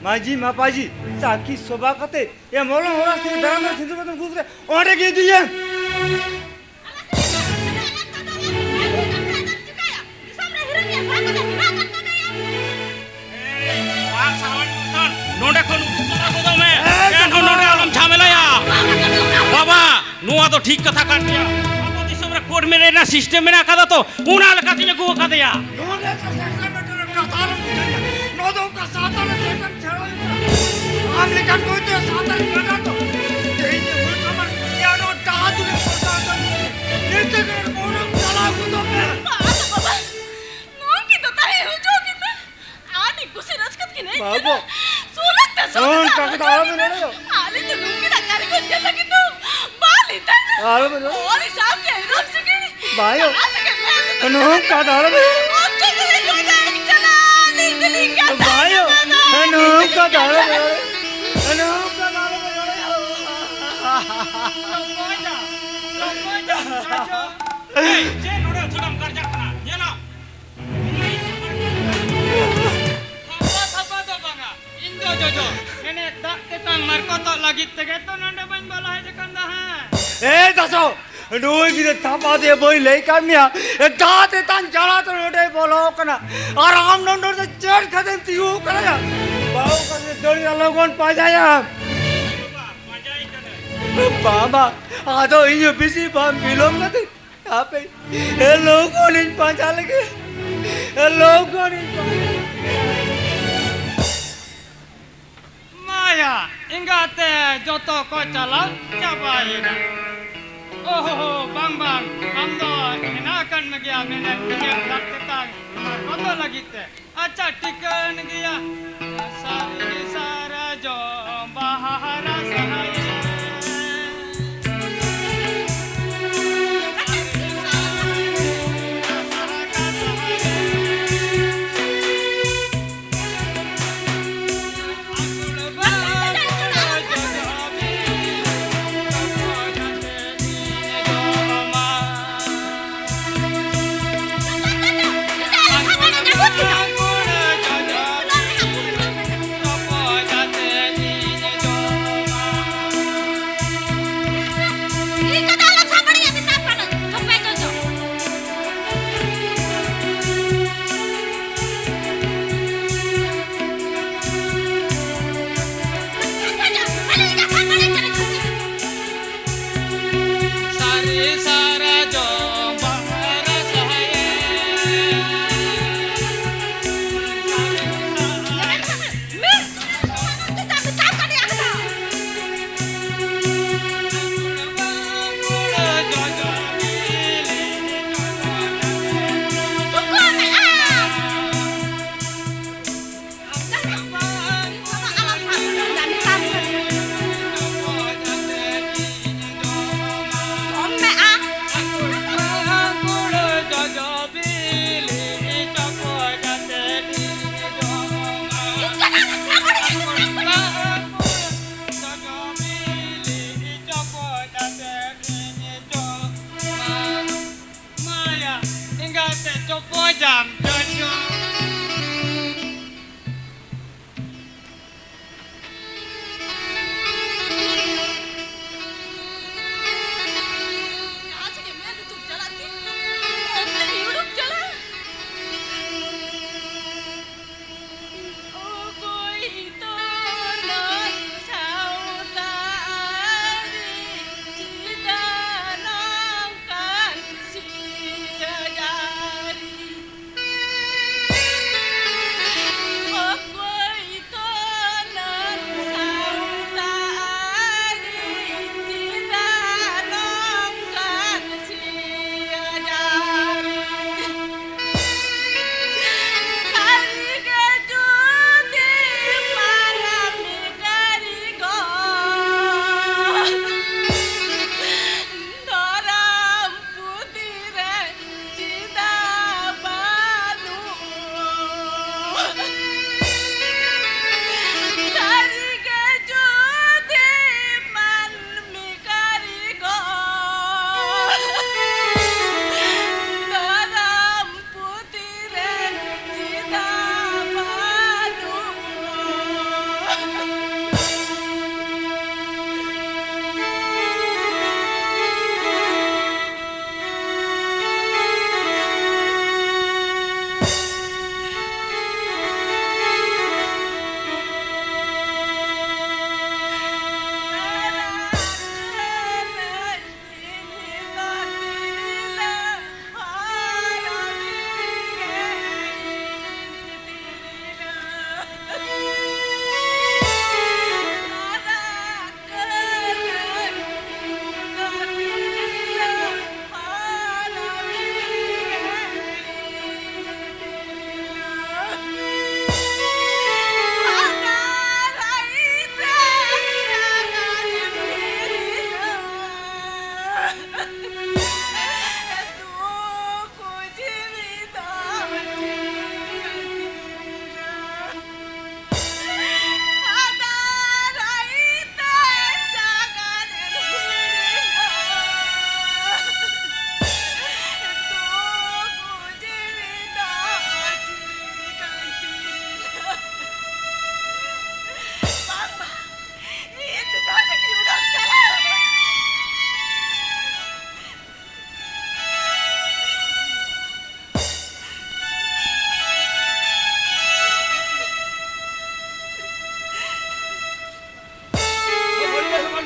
माजी मापाजी साकी शोभा कते ये मोलो होरा से धर्म सिंधु में गुजरे ओरे की दिए नोडे कोन उतरा को दो मैं केन हो नोडे आलम झमेला या बाबा नुआ तो ठीक कथा काट दिया बाबा दिसम रे कोड में रेना सिस्टम में ना कदा तो उना लका तिने को का दिया नोडे का सेकंड में का तारम नोदो का सातन सेकंड छड़ो हम लिखन कोई तो सातन लगा तो यही ने बोल समर या नो दादू ने सातन नीचे कर मोनो चला को तो मैं बाबा नोन की तो ताहे हो जोगी में आनी कुछ रसकत की नहीं बाबू सूरत ते नोन का तारा में ले लो आली तो लूंगी ना करे को जल लगी तो बाली ता आलो में लो और हिसाब के रोक सके भाइयों नोन का तारा में भाइयों नोन का तारा में नोन का तारा में जे नोडे थोड़म कर जा कना ये ना थपा दो बांगा इंदो जोजो नेने दाक के तांग मार को तो लगी तगे तो नंडे बन बोला है जकंदा है ए दसो नोई की थापा दे बोई ले कर मिया ए दाते तान जला तो नोडे बोलो कना और हम नोडो से चढ़ खदम तियो करा बाऊ का से दड़ी लोगन पा जाया मजाई कने बाबा आदो ये बिजी बाम बिलोम न दे यहाँ पे ए लोगों ने पांचा लगे ए लोगों ने माया इंगाते जोतो को चला चाबाइना ओहो bang bang amdo enakan megya menen punya daktetan koto lagi te acha tikan gya sari sara jo bahara sahaya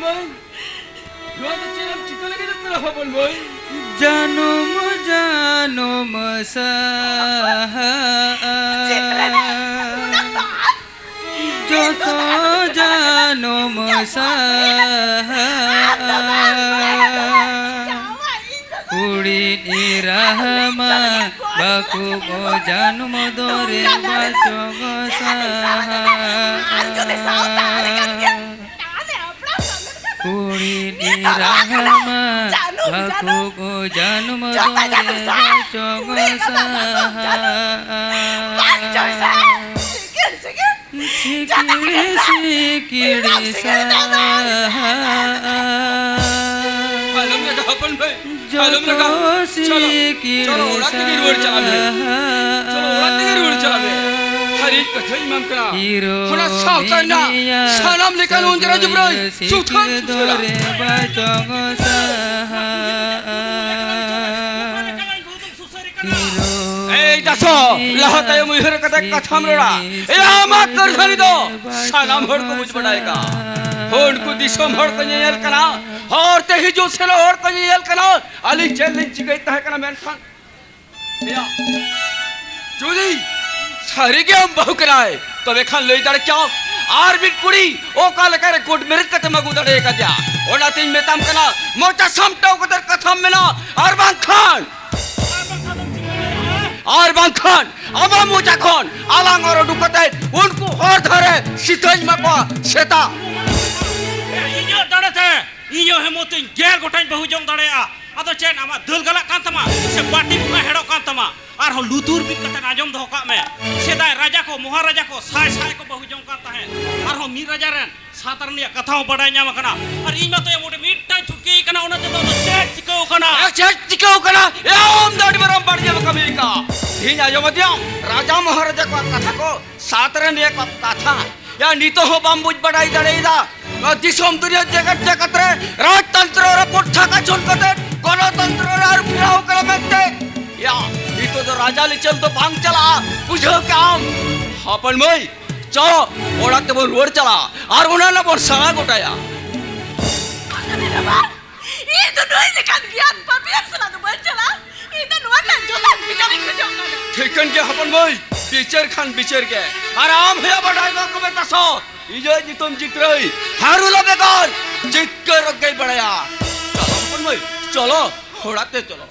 boy. Nua to cheram chika lagi na tera hapon boy. Janum Janum Saha যত জানুম সাহা কুড়ি নিরাহমা বাকু গো জানুম দরে বাচগ সাহা কুড়ি নিরাহমা বাকু গো জানুম দরে বাচগ Saha সিকিড়ি সিকিড়ি Saha Malam lagi hapon boy. Malam lagi. Chalo. Chalo urat tegi road chala be. Chalo urat tegi road chala be. Hari kathai imam kana. Hona sautan na. Salam lekan unjara jubroy. Suthan dore bachog saha. Ei daso lahata ye muhir kata katham rora. Ei amat karkhani do. Salam hor ko buj badayega. Hon ko disom hor ko nyel kana. और ते ही जो सेलो और तो ये कना Ali challenge गई ता है कना मैन खान या चोरी सारी के हम बहु कराए तो वे खान ले दड़ क्या आर बिट कुड़ी ओ काल करे कोट मेरे कते मगु दड़े का दिया ओना तीन में तम कना मोटा समटाओ कदर कथम में ना अरबान खान अबा मोटा खान आलांग और दुकते उनको और धरे सितज में पा सेता इयो दड़े थे इयो हेमोतिन गेर गोटाइन बहु जंग दड़ेया आदो चेन आमा दल गला कान तमा से बाटी बुका हेडो कान तमा आर हो लुतुर बिक कते आजम दो का में सेदाय राजा को महाराजा को साय साय को बहु जंग कान ताहे आर हो मी राजा रेन सातरनिया कथाओ बडाय न्याम कना आर इमा तो मोटे मिट्टा चुटकी कना ओना तो चेक चिको कना ए ओम दाडी बरम बाड़िया कमी का हिन आजम दिया राजा महाराजा को कथा को सातरनिया को कथा या नीतो हो बाम्बुज बडाई दड़ेदा दिसोम दुनिया जगत जगत रे राजतंत्र और पुट्ठा का चुन कते गणतंत्र और फिराव कर मते या नीतो तो राजा ले चल तो भांग चला बुझो काम अपन मई चलो ओड़ा ते रोड चला और उना ना बोल सगा गोटाया अरे बाबा ये तो नोई लेकर ज्ञान पापियन सला तो बन चला ये तो नोआ ना जो ना बिचारी खजो ना ठेकन के अपन मई बिचर के आराम है बड़ाएगा को बेटा सो इजो जी तुम जीत रही हारूला बेकार जीत कर रख गई बड़या चलो अपन भाई चलो होड़ाते चलो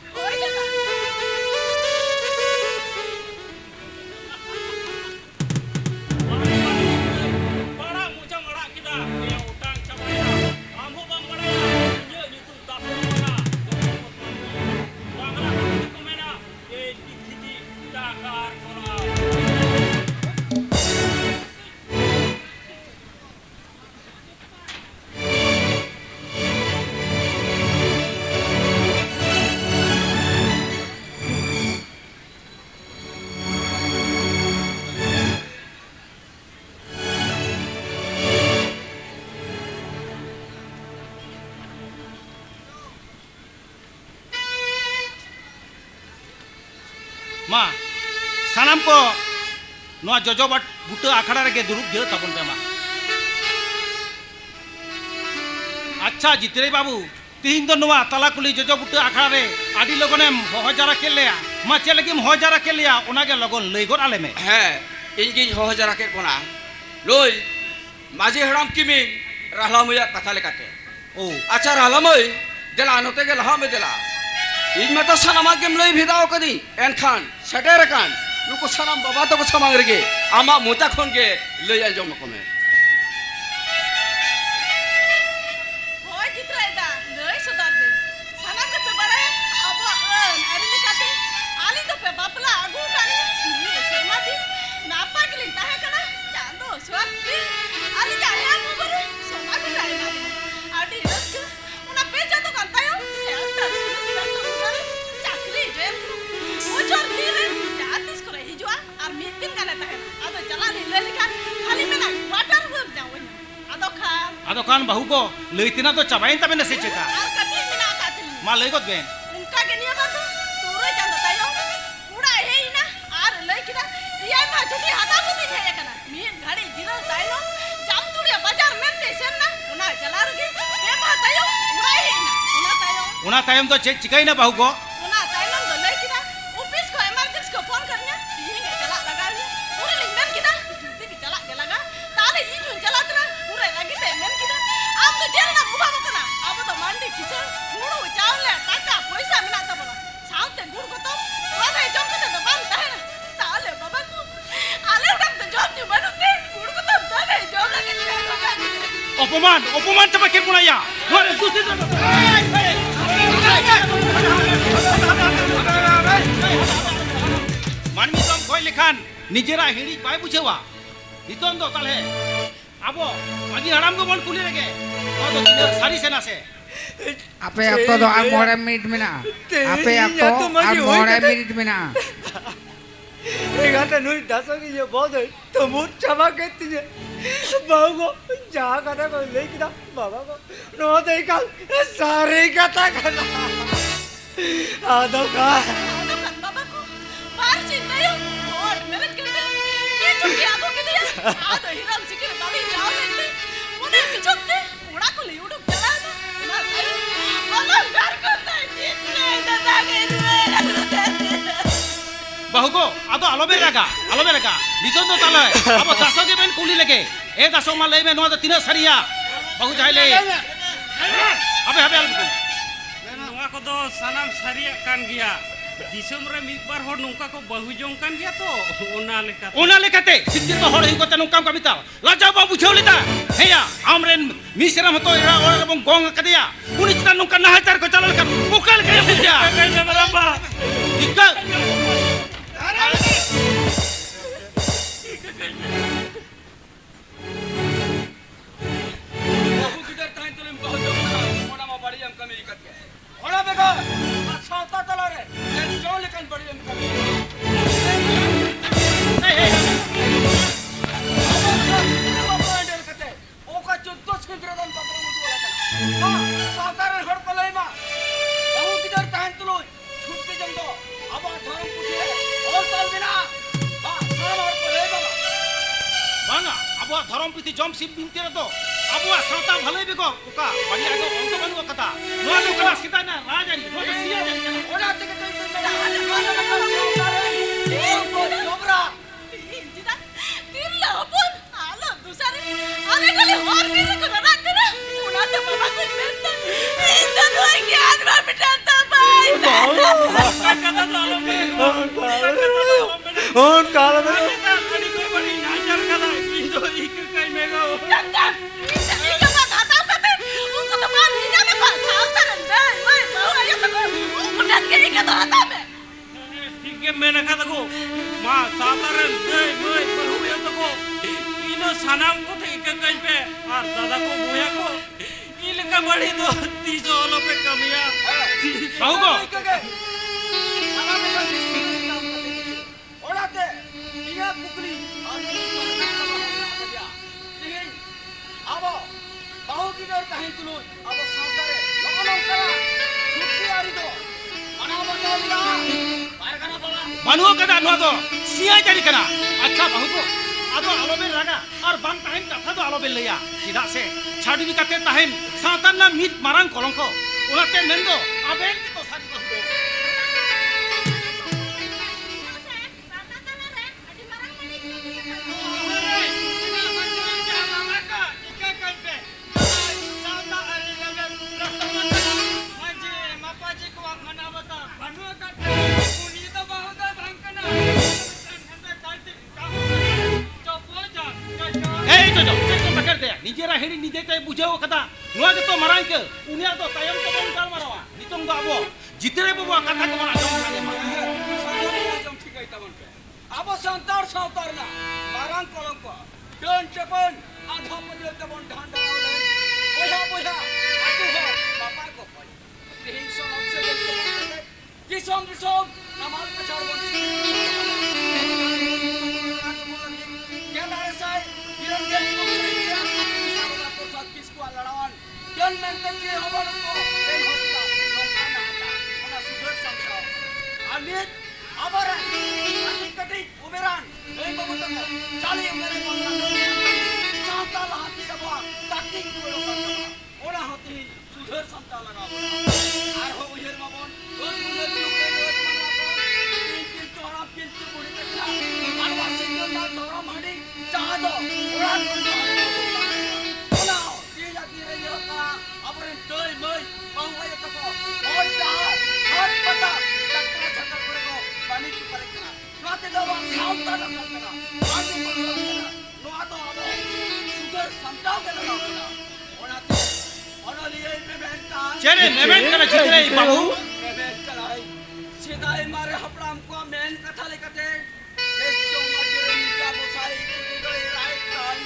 बड़ा मुझे मरा किदा ये उटांग चबाया आमो बम बड़या ये नीतुम दासो ना बांगला को मेना ये दिखती दाकार कोला मा सानाम को नोआ जोजो बट बुटा आखड़ा रे के दुरुप जे तबन पे मा अच्छा जितरे बाबू तीन दो नोआ तला कुली जोजो बुटा आखड़ा रे आदि लोगने हो जरा के लिया मा चे लगी हो जरा के लिया ओना के लगन लई गोर आले में है इनकी हो जरा के कोना लोई माझी हराम किमी रहला मुया कथा लेकाते ओ अच्छा रहला मई देला नोते के लहा में देला इन में तो सनमा के लई भिदाओ कदी एन खान सटेर कान नुको सनम बाबा तो को समांग रगे आमा मोता खोन के लई आ जम को में होय कितरायदा नई सुधार दे साना के पे बड़े अब अरे निकाते आली तो पे बापला आगू कानी नी शर्मा दी नापा के लिंता है कना चांदो स्वाति आली जाया मुबर सोना के जाय ना आडी रस उना पे जातो कांता यो सेंटा सुना तो मुबर चाकरी जे वो जोर नीरे जातिस को रही जो और मीटिंग का लेता है अब चला ले ले लिखा खाली में ना वाटर वर्क जाओ आदो खान बहु को लईतिना तो चबाइन तबे नसे चेता और कटी मिला कातिल मा लई गोत बेन उनका के निया बात तोरे जानो तायो पूरा हे ना आर लई किदा रिया मा छुटी हाता बुती है कना मी घड़ी जिरो ताइनो जाम तुड़े बाजार में पेशन ना उना चला रगे ए उना तायम तो चेक चिकाई ना बाहु को उना तायनम दो लई किदा ऑफिस को इमरजेंसी को फोन करnya तीन के चला लगाnya पूरे लिंगन किदा जल्दी की चला के लगा ताले ई जुन चला तरा पूरे लगी ते मेन किदा आप तो जेल ना बुबा बकना अब तो मंडी किसे गुड़ो चावल टाका पैसा मिला ता बोला साउते गुड़ को तो वाले जम के तो बाल ताहे ना ताले बाबा को आले उड़क तो जॉब नी बनते गुड़ को तो ताले जॉब लगे अपमान अपमान चबा के पुनाया नोरे दूसरी मानमी तम कोई लेखान निजेरा हिड़ी बाय बुझेवा हितन दो ताले आबो मागी हराम को बन कुली लगे तो सारी सेना से apa aku do amore minit mina apa aku amore minit mina ये गाता नुई दासो की ये बहुत है तो मुझ चबा के तुझे बाबू को जा करना को ले किदा बाबा को नो दे कल सारे कथा करना आदो का बाबा को बाहर चिंता यो और मेहनत करते ये जो क्या दो के दिया आदो हिराम सिके बाबी जाओ लेते मुने किचोते उड़ा को ले उड़ो चला ना अलग घर करता है कितने दादा के बाहु को आदो आलोबे लगा निजन दो ताले अब दासो के बेन कुली लगे ए दासो मा ले में नो तो तीन सरिया बाहु जाय ले अबे नोआ को दो सनाम सरिया कान गया दिसम रे मिक बार हर नोका को बहु जों कान गया तो ओना लेकाते सिद्धि तो हर ही को तनु काम कमिता लाजा बा बुझौ लेता हेया हमरेन मिसरम तो एरा और बंग गोंग कदिया उनी चिता नोका नहाचार को चलल कर मुकल के बुझा बराबा इक्का धरम पीती जम सिप बिनती रे तो अबुआ साता भले बेको ओका बड़ी आगो अंत बनु कथा नोआ नो कला सीता ना राजानी नो सिया जानी ओना ते के जोबरा इंजिदा तिरला अपन आलो दुसरे अरे कले और दिन को रात दिन उना ते बाबा को बेटा इंदा तो ज्ञान में बिठाता भाई कदा चालो में और काला में बड़ी कोई बड़ी नाचर कदा इंदो इक कई मेगा डंडा ये क्या बात आता करते उनको तो बात नहीं जाने को सावता रहता है मैं बहु आया तो उनको डर के नहीं कहता आता मैं ठीक है मैंने कहा देखो मां साधारण दे मैं बहु आया तो इनो सनाम को थे इक कई पे और दादा को बुया को इनका बड़ी तो 30 वालों पे कमियां बहु को ओड़ाते इया कुकली आबो बहु की डर कहीं तुलो आबो सावतारे लगन करा छुट्टी आरी दो मना बदलला पारखाना बोला मानुओ कदा नो दो सिया जारी करा अच्छा बहु को आदो आलोबे रागा और बांग ताहेन कथा दो आलोबे लया सिदा से छाडवी काते ताहेन सावतान ना मित मारांग कलंको ओनाते मेंदो आबेन की तो सारी को निजेरा हेरी निजे ते बुझाओ कथा नोआ के तो मारांग के उनिया तो तायम तो बन गाल मारवा नितंग दो आबो जितरे बबुआ कथा को बना जम खाले मा जम ठीक है तबन पे आबो संतार सावतार ना मारांग कलंक डन चपन आधा पजे तबन ढांडा ले ओया बोया आतु हो बापा को पई तीन सौ से किसम नमाज का चार बन क्या नारे साई निरंजन को लड़ावन जन मेंटेन के हवन को पेन होता नौका ना आता ओना सुधर समझाओ अनित अबरन कटी उबेरान ए बबतक चाली उबेरे बंगला साता लाती दबा ताकी को ओना होती सुधर समता लगा आर ᱛᱮᱫᱚ ᱥᱟᱶᱛᱟ ᱫᱟᱥᱟ ᱠᱟᱱᱟ ᱟᱫᱚ ᱱᱚᱣᱟ ᱫᱚ ᱟᱵᱚ ᱥᱩᱫᱷᱟᱹᱨ ᱥᱟᱢᱴᱟᱣ ᱜᱮ ᱞᱟᱜᱟᱣ ᱠᱟᱱᱟ ᱚᱱᱟᱛᱮ ᱚᱱᱚᱞᱤᱭᱟᱹ ᱢᱮᱢᱮᱱᱴᱟ ᱪᱮᱨᱮ ᱢᱮᱢᱮᱱ ᱠᱟᱱᱟ ᱪᱤᱛᱨᱮ ᱵᱟᱵᱩ ᱢᱮᱢᱮᱱ ᱠᱟᱱᱟᱭ ᱥᱮᱫᱟᱭ ᱢᱟᱨᱮ ᱦᱟᱯᱲᱟᱢ ᱠᱚ ᱢᱮᱱ ᱠᱟᱛᱷᱟ ᱞᱮᱠᱟᱛᱮ ᱫᱮᱥ ᱡᱚᱝ ᱟᱡᱨᱮᱱ ᱡᱟᱜᱚᱥᱟᱭ ᱠᱩᱫᱤᱜᱚᱭ ᱨᱟᱭ ᱠᱟᱱ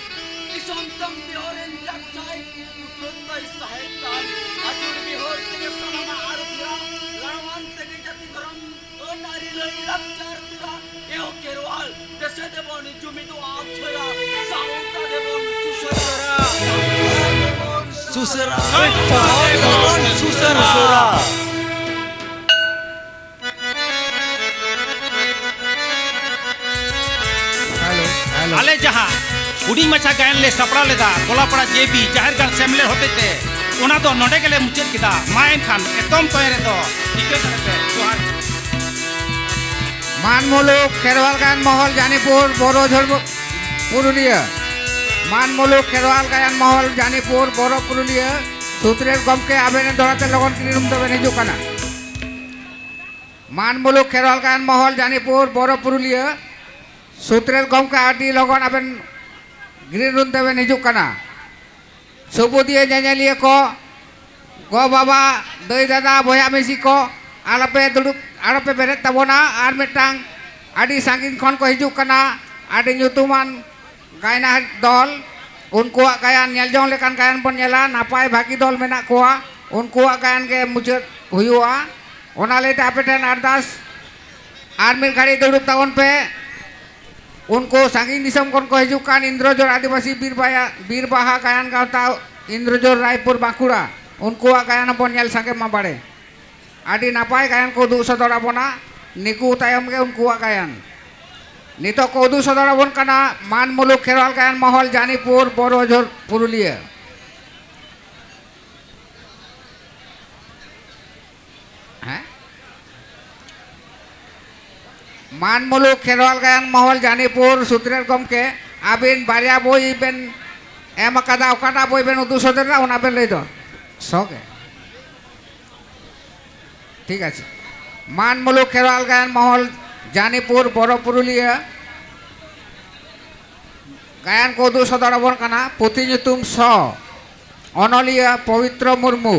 ᱫᱤᱥᱚᱢ ᱛᱚᱢ ᱵᱤᱦᱚᱨᱮᱱ ᱡᱟᱜᱚᱥᱟᱭ ᱩᱛᱨᱚᱛᱚᱭ ᱥᱟহেᱵ ᱠᱟᱱ আজুর বিহর থেকে সালামা আর ফিরা লাড়ওয়ান থেকে জাতি ধরম ও নারী লই লাকচার তুরা এও কেরওয়াল দেশে দেবন জমি তো আছরা সাউতা দেবন সুসরা সুসরা সুসরা हेलो हेलो आले जहां हुडी मछा गायन ले सपड़ा लेदा कोलापड़ा जेबी जाहिरगढ़ सेमले होते थे ओना तो नोडे गेले मुचेद किदा मायन खान एतम तोयरे तो ठीके करते जोहार मान मुलुक खेरवाल गायन महल जानीपुर बड़ोझर पुरुलिया मान मुलुक खेरवाल गायन महल जानीपुर बड़ो पुरुलिया सूत्रेर गमके आवेदन दौराते लगन किरिरुम देबेन हिजुग काना मान मुलुक खेरवाल गायन महल जानीपुर बड़ो पुरुलिया सूत्रेर गमके आदि लगन आवेदन गिरिरुम देबेन हिजुग काना सुबुदिये जेजेलिया को गो बाबा दई दादा बया मिसी को आलपे दुड़ुब आलपे बेरेद ताबोना आर मिटांग आदि सांगिन खन को हिजुग काना आदि nyutuman गायना दल उनकुआ गायन नेल जong लेकान गायन बन नेला नापाय भागी दल मेना कोआ उनकुआ गायन के मुचाद हुयुआ ओना लेते आपे ठेन अरदास आर्मी गाड़ी दुड़ुब ताबोन पे उनको सांगिन दिसम खन को हिजुग कान इंद्रजोर आदिवासी बीरबाहा गायन गावता इंद्रजोर रायपुर बांकुड़ा उनको गायन बन नेल सांगे मा बाड़े आदि नापाय गायन को उदुग सदर आबोना निकु तायम गे उनको गायन नितो को उदुग सदर आबोन काना मान मुलुक खेरवाल गायन महल जानीपुर बड़ोझर पुरुलिया हैं मान मुलुक खेरवाल गायन महल जानीपुर सूत्रेर गमके आबिन बारिया बोई बेन एम अकादा अकाटा बोई बेन उदुग सदर ओना बेन लई दो सगे ठीक है मान मुलुक खेरवाल गायन महल जानीपुर बड़ो पुरुलिया गायन को उदुग सदर आबोन काना पुथि nyutum स अनलिया पवित्र मुर्मू।